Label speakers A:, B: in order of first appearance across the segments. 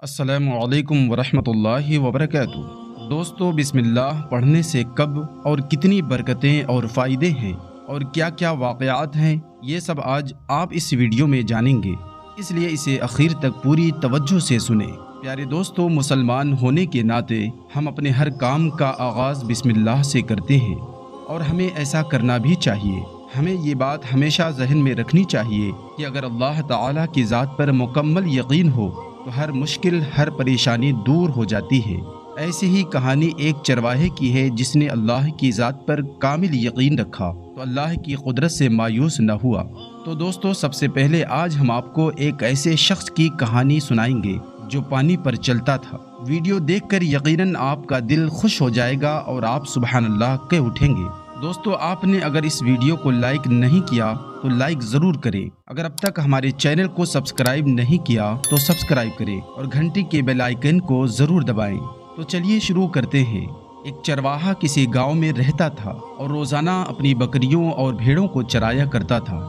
A: अस्सलामु अलैकुम वरहमतुल्लाहि वबरकातुहू। दोस्तों, बिस्मिल्लाह पढ़ने से कब और कितनी बरकतें और फ़ायदे हैं और क्या क्या वाक़यात हैं, ये सब आज आप इस वीडियो में जानेंगे, इसलिए इसे आखिर तक पूरी तवज्जो से सुने। प्यारे दोस्तों, मुसलमान होने के नाते हम अपने हर काम का आगाज़ बिस्मिल्लाह से करते हैं और हमें ऐसा करना भी चाहिए। हमें ये बात हमेशा जहन में रखनी चाहिए कि अगर अल्लाह ताला की ज़ात पर मुकम्मल यकीन हो तो हर मुश्किल, हर परेशानी दूर हो जाती है। ऐसी ही कहानी एक चरवाहे की है जिसने अल्लाह की ज़ात पर कामिल यकीन रखा तो अल्लाह की कुदरत से मायूस न हुआ। तो दोस्तों, सबसे पहले आज हम आपको एक ऐसे शख्स की कहानी सुनाएंगे जो पानी पर चलता था। वीडियो देखकर यकीनन आपका दिल खुश हो जाएगा और आप सुबहान अल्लाह कह उठेंगे। दोस्तों, आपने अगर इस वीडियो को लाइक नहीं किया तो लाइक ज़रूर करें। अगर अब तक हमारे चैनल को सब्सक्राइब नहीं किया तो सब्सक्राइब करें और घंटी के बेल आइकन को ज़रूर दबाएं। तो चलिए शुरू करते हैं। एक चरवाहा किसी गांव में रहता था और रोज़ाना अपनी बकरियों और भेड़ों को चराया करता था।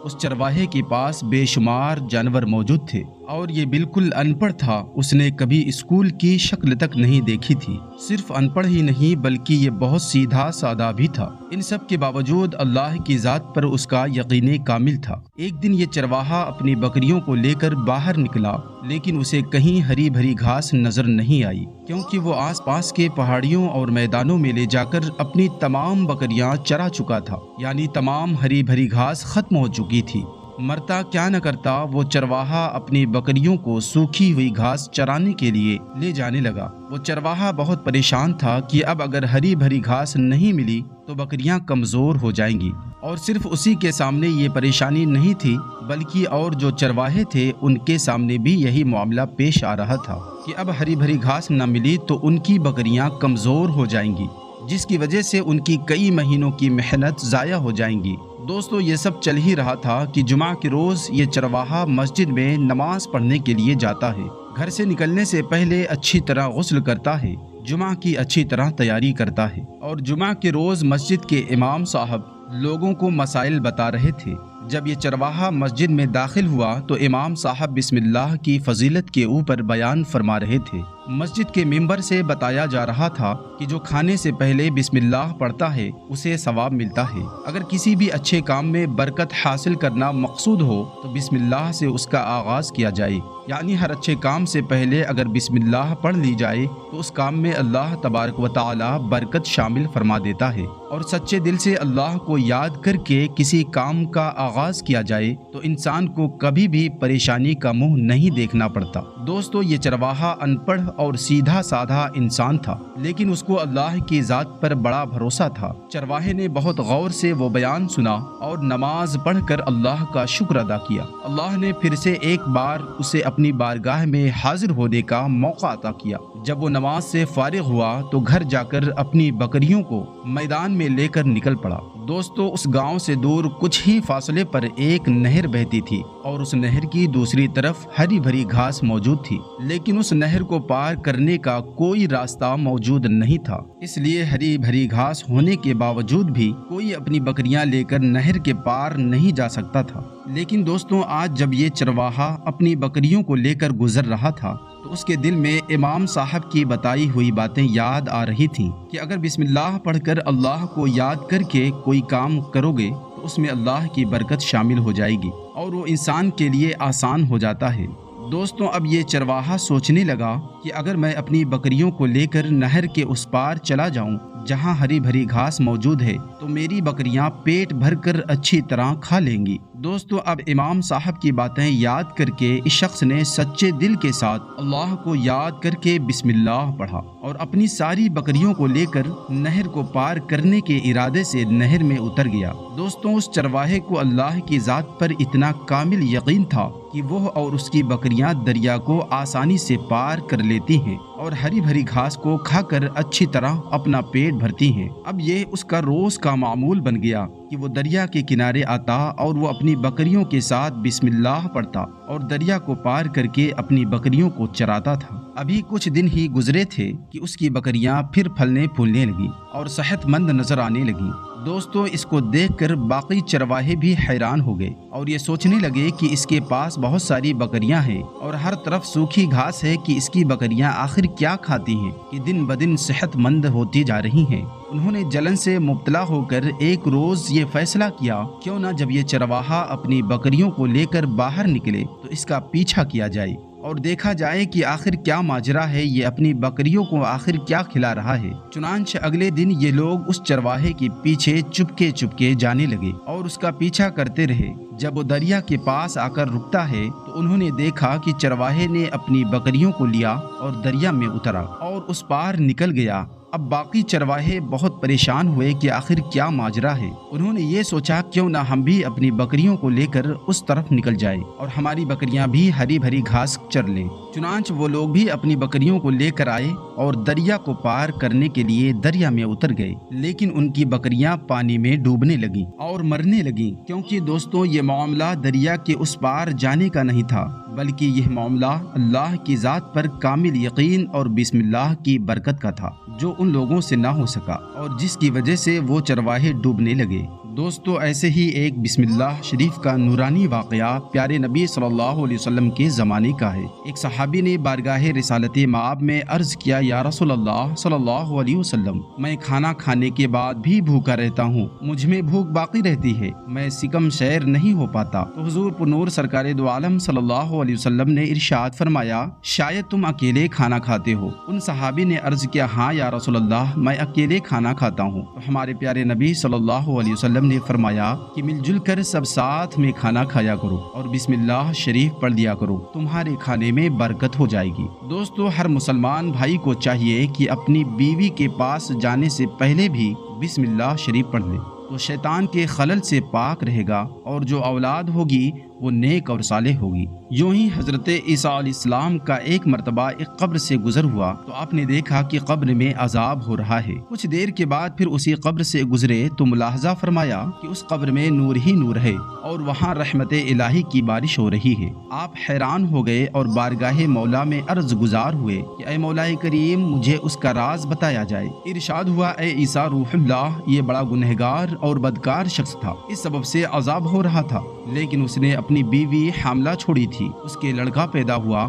A: उस चरवाहे के पास बेशुमार जानवर मौजूद थे और ये बिल्कुल अनपढ़ था। उसने कभी स्कूल की शक्ल तक नहीं देखी थी। सिर्फ अनपढ़ ही नहीं बल्कि ये बहुत सीधा सादा भी था। इन सब के बावजूद अल्लाह की ज़ात पर उसका यकीन कामिल था। एक दिन ये चरवाहा अपनी बकरियों को लेकर बाहर निकला, लेकिन उसे कहीं हरी भरी घास नजर नहीं आई, क्योंकि वो आसपास के पहाड़ियों और मैदानों में ले जाकर अपनी तमाम बकरियां चरा चुका था। यानी तमाम हरी भरी घास खत्म हो चुकी थी। मरता क्या न करता, वो चरवाहा अपनी बकरियों को सूखी हुई घास चराने के लिए ले जाने लगा। वो चरवाहा बहुत परेशान था कि अब अगर हरी भरी घास नहीं मिली तो बकरियां कमज़ोर हो जाएंगी। और सिर्फ उसी के सामने ये परेशानी नहीं थी, बल्कि और जो चरवाहे थे उनके सामने भी यही मामला पेश आ रहा था कि अब हरी भरी घास न मिली तो उनकी बकरियां कमज़ोर हो जाएंगी, जिसकी वजह से उनकी कई महीनों की मेहनत ज़ाया हो जाएंगी। दोस्तों, ये सब चल ही रहा था कि जुमा के रोज़ ये चरवाहा मस्जिद में नमाज पढ़ने के लिए जाता है। घर से निकलने से पहले अच्छी तरह गुस्ल करता है, जुमा की अच्छी तरह तैयारी करता है। और जुमा के रोज़ मस्जिद के इमाम साहब लोगों को मसाइल बता रहे थे। जब ये चरवाहा मस्जिद में दाखिल हुआ तो इमाम साहब बिस्मिल्लाह की फजीलत के ऊपर बयान फरमा रहे थे। मस्जिद के मिंबर से बताया जा रहा था कि जो खाने से पहले बिस्मिल्लाह पढ़ता है उसे सवाब मिलता है। अगर किसी भी अच्छे काम में बरकत हासिल करना मकसूद हो तो बिस्मिल्लाह से उसका आगाज़ किया जाए। यानी हर अच्छे काम से पहले अगर बिस्मिल्लाह पढ़ ली जाए तो उस काम में अल्लाह तबारक व तआला बरकत शामिल फरमा देता है। और सच्चे दिल से अल्लाह को याद करके किसी काम का आगाज़ किया जाए तो इंसान को कभी भी परेशानी का मुंह नहीं देखना पड़ता। दोस्तों, ये चरवाहा अनपढ़ और सीधा साधा इंसान था, लेकिन उसको अल्लाह की ज़ात पर बड़ा भरोसा था। चरवाहे ने बहुत गौर से वो बयान सुना और नमाज पढ़कर अल्लाह का शुक्र अदा किया। अल्लाह ने फिर से एक बार उसे अपनी बारगाह में हाजिर होने का मौका अता किया। जब वो नमाज से फारिग हुआ तो घर जाकर अपनी बकरियों को मैदान में लेकर निकल पड़ा। दोस्तों, उस गांव से दूर कुछ ही फासले पर एक नहर बहती थी और उस नहर की दूसरी तरफ हरी भरी घास मौजूद थी, लेकिन उस नहर को पार करने का कोई रास्ता मौजूद नहीं था। इसलिए हरी भरी घास होने के बावजूद भी कोई अपनी बकरियां लेकर नहर के पार नहीं जा सकता था। लेकिन दोस्तों, आज जब ये चरवाहा अपनी बकरियों को लेकर गुजर रहा था तो उसके दिल में इमाम साहब की बताई हुई बातें याद आ रही थीं कि अगर बिस्मिल्लाह पढ़कर अल्लाह को याद करके कोई काम करोगे तो उसमें अल्लाह की बरकत शामिल हो जाएगी और वो इंसान के लिए आसान हो जाता है। दोस्तों, अब ये चरवाहा सोचने लगा कि अगर मैं अपनी बकरियों को लेकर नहर के उस पार चला जाऊं जहां हरी भरी घास मौजूद है तो मेरी बकरियां पेट भरकर अच्छी तरह खा लेंगी। दोस्तों, अब इमाम साहब की बातें याद करके इस शख्स ने सच्चे दिल के साथ अल्लाह को याद करके बिस्मिल्लाह पढ़ा और अपनी सारी बकरियों को लेकर नहर को पार करने के इरादे से नहर में उतर गया। दोस्तों, उस चरवाहे को अल्लाह की ज़ात पर इतना कामिल यकीन था कि वह और उसकी बकरियां दरिया को आसानी से पार कर लेती हैं और हरी भरी घास को खाकर अच्छी तरह अपना पेट भरती हैं। अब ये उसका रोज का मामूल बन गया कि کہ وہ دریا کے کنارے آتا اور وہ اپنی بکریوں کے ساتھ بسم اللہ پڑھتا اور دریا کو پار کر کے اپنی بکریوں کو چراتا تھا۔ ابھی کچھ دن ہی گزرے تھے کہ اس کی بکریاں پھر پھلنے پھولنے لگیں اور صحت مند نظر آنے لگیں۔ دوستو، اس کو دیکھ کر باقی چرواہے بھی حیران ہو گئے اور یہ سوچنے لگے کہ اس کے پاس بہت ساری بکریاں ہیں اور ہر طرف سوکھی گھاس ہے کہ اس کی بکریاں آخر کیا کھاتی ہیں کہ دن بدن صحت مند ہوتی جا رہی ہیں۔ انہوں نے جلن سے مبتلا ہو کر ایک روز یہ فیصلہ کیا کیوں نہ جب یہ چرواہا اپنی بکریوں کو لے کر باہر نکلے تو اس کا پیچھا کیا جائے اور دیکھا جائے کہ آخر کیا ماجرا ہے، یہ اپنی بکریوں کو آخر کیا کھلا رہا ہے۔ چنانچہ اگلے دن یہ لوگ اس چرواہے کے پیچھے چپکے جانے لگے اور اس کا پیچھا کرتے رہے۔ جب وہ دریا کے پاس آ کر رکتا ہے تو انہوں نے دیکھا کہ چرواہے نے اپنی بکریوں کو لیا اور دریا میں اترا اور اس پار نکل گیا۔ اب باقی چرواہے بہت پریشان ہوئے کہ آخر کیا ماجرا ہے۔ انہوں نے یہ سوچا کیوں نہ ہم بھی اپنی بکریوں کو لے کر اس طرف نکل جائیں اور ہماری بکریاں بھی ہری بھری گھاس چر لیں۔ چنانچہ وہ لوگ بھی اپنی بکریوں کو لے کر آئے اور دریا کو پار کرنے کے لیے دریا میں اتر گئے، لیکن ان کی بکریاں پانی میں ڈوبنے لگیں اور مرنے لگیں، کیونکہ دوستوں یہ معاملہ دریا کے اس پار جانے کا نہیں تھا، بلکہ یہ معاملہ اللہ کی ذات پر کامل یقین اور بسم اللہ کی برکت کا تھا، جو ان لوگوں سے نہ ہو سکا اور جس کی وجہ سے وہ چرواہے ڈوبنے لگے۔ دوستو، ایسے ہی ایک بسم اللہ شریف کا نورانی واقعہ پیارے نبی صلی اللہ علیہ وسلم کے زمانے کا ہے۔ ایک صحابی نے بارگاہ رسالت مآب میں عرض کیا، یا رسول اللہ صلی اللہ علیہ وسلم، میں کھانا کھانے کے بعد بھی بھوکا رہتا ہوں، مجھ میں بھوک باقی رہتی ہے، میں سکم شیر نہیں ہو پاتا۔ تو حضور پر نور سرکار دو عالم صلی اللہ علیہ وسلم نے ارشاد فرمایا، شاید تم اکیلے کھانا کھاتے ہو۔ ان صحابی نے عرض کیا، ہاں یا رسول اللہ، میں اکیلے کھانا کھاتا ہوں۔ تو ہمارے پیارے نبی صلی اللہ علیہ وسلم نے فرمایا کہ مل جل کر سب ساتھ میں کھانا کھایا کرو اور بسم اللہ شریف پڑھ دیا کرو، تمہارے کھانے میں برکت ہو جائے گی۔ دوستو، ہر مسلمان بھائی کو چاہیے کہ اپنی بیوی کے پاس جانے سے پہلے بھی بسم اللہ شریف پڑھ لے، تو شیطان کے خلل سے پاک رہے گا اور جو اولاد ہوگی وہ نیک اور صالح ہوگی۔ یوں ہی حضرت عیسیٰ علیہ السلام کا ایک مرتبہ ایک قبر سے گزر ہوا تو آپ نے دیکھا کہ قبر میں عذاب ہو رہا ہے۔ کچھ دیر کے بعد پھر اسی قبر سے گزرے تو ملاحظہ فرمایا کہ اس قبر میں نور ہی نور ہے اور وہاں رحمت الہی کی بارش ہو رہی ہے۔ آپ حیران ہو گئے اور بارگاہ مولا میں عرض گزار ہوئے کہ اے مولا کریم، مجھے اس کا راز بتایا جائے۔ ارشاد ہوا، اے عیسیٰ روح اللہ، یہ بڑا گنہگار اور بدکار شخص تھا، اس سبب سے عذاب ہو رہا تھا، لیکن اس نے اپنی بیوی حاملہ چھوڑی تھی، اس کے لڑکا پیدا ہوا،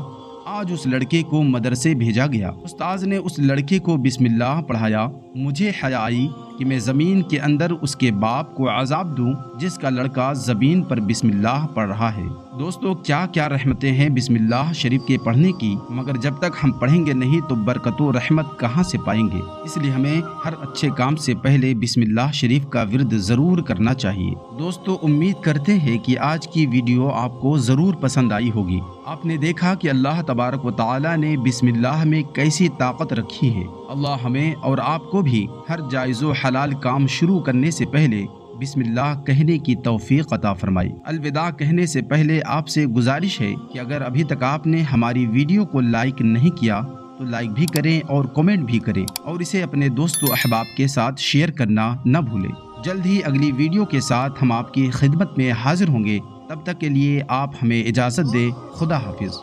A: آج اس لڑکے کو مدرسے بھیجا گیا، استاذ نے اس لڑکے کو بسم اللہ پڑھایا، مجھے حیا آئی کہ میں زمین کے اندر اس کے باپ کو عذاب دوں جس کا لڑکا زمین پر بسم اللہ پڑھ رہا ہے۔ دوستو، کیا کیا رحمتیں ہیں بسم اللہ شریف کے پڑھنے کی، مگر جب تک ہم پڑھیں گے نہیں تو برکت و رحمت کہاں سے پائیں گے؟ اس لیے ہمیں ہر اچھے کام سے پہلے بسم اللہ شریف کا ورد ضرور کرنا چاہیے۔ دوستو، امید کرتے ہیں کہ آج کی ویڈیو آپ کو ضرور پسند آئی ہوگی۔ آپ نے دیکھا کہ اللہ تبارک و تعالی نے بسم اللہ میں کیسی طاقت رکھی ہے۔ اللہ ہمیں اور آپ کو بھی ہر جائز و حلال کام شروع کرنے سے پہلے بسم اللہ کہنے کی توفیق عطا فرمائی۔ الوداع کہنے سے پہلے آپ سے گزارش ہے کہ اگر ابھی تک آپ نے ہماری ویڈیو کو لائک نہیں کیا تو لائک بھی کریں اور کمنٹ بھی کریں اور اسے اپنے دوست و احباب کے ساتھ شیئر کرنا نہ بھولیں۔ جلد ہی اگلی ویڈیو کے ساتھ ہم آپ کی خدمت میں حاضر ہوں گے، تب تک کے لیے آپ ہمیں اجازت دیں۔ خدا حافظ۔